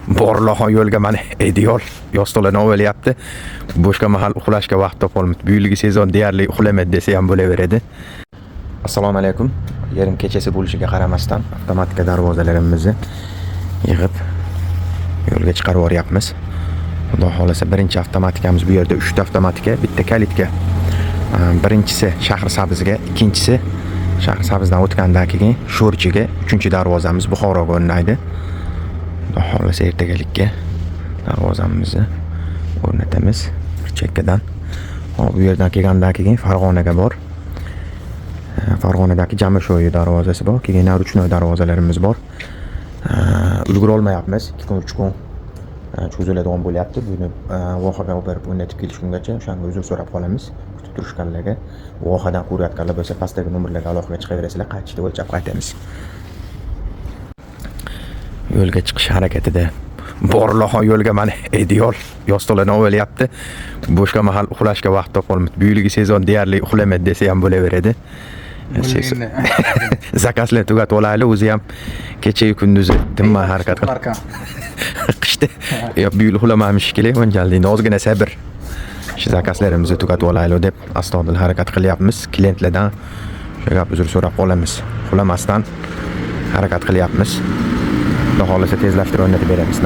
Borlahan yo'lga mana ideal yostiqlarni olyapti. Boshqa mahal uxlashga vaqt topolmaydi. Buyilgi sezon deyarli uxlamaydi desa ham bo'laveradi. Assalomu alaykum. Yarim kechasi bo'lishiga qaramasdan avtomatika darvozalarimizni yig'ib yo'lga chiqarib yuryapmiz. Xudo xolasa birinchi avtomatikamiz bu yerda 3 ta avtomatika, bitta kalitka. Birinchisi Shahrisabzga, ikkinchisi Shahrisabzdan o'tgandan keyin Sho'rchiga, 3-darvozamiz Buxoroga o'rnaydi. Xudo xolasa ertagalikka darvozamizni o'rnatamiz chekkadan. Hop, bu yerdan kelgandan keyin Farg'onaga bor. Farg'onadagi Jamisho'yi darvozasi bor. Keyin Ruchnoy darvozalarimiz bor. Ulgura olmayapmiz. 2-3 kun cho'ziladigan bo'lyapti. Buni vohaga berib o'rnatib kelishgungacha o'shanga uzr so'rab qolamiz. Kutib turishganlarga, vohadan ko'rayotganlar bo'lsa pastdagi nomerlarga aloqaga chiqaverasizlar, qaytishda o'lchab qaytamiz. Yo'lga chiqish harakatida Borlahan yo'lga mana ideal yostiqlarni olyapti. Boshqa mahal uxlashga vaqt topolmaydi. Buyilgi sezon deyarli uxlamaydi desa ham bo'laveradi. Zakazlar tugatib olaylik, o'zi ham kecha-yu kunduzi tinmay harakat qilib. Qishda buyil uxlamamish kerak, o'njaldi. Ozgina sabr. Shu zakazlarimizni tugatib olaylik deb astodil harakat qilyapmiz. Klientlardan shu gap uzr so'rab qolamiz. Uxlamasdan harakat qilyapmiz. Xudo xolasa tezlashtirib o'rnatib beramiz.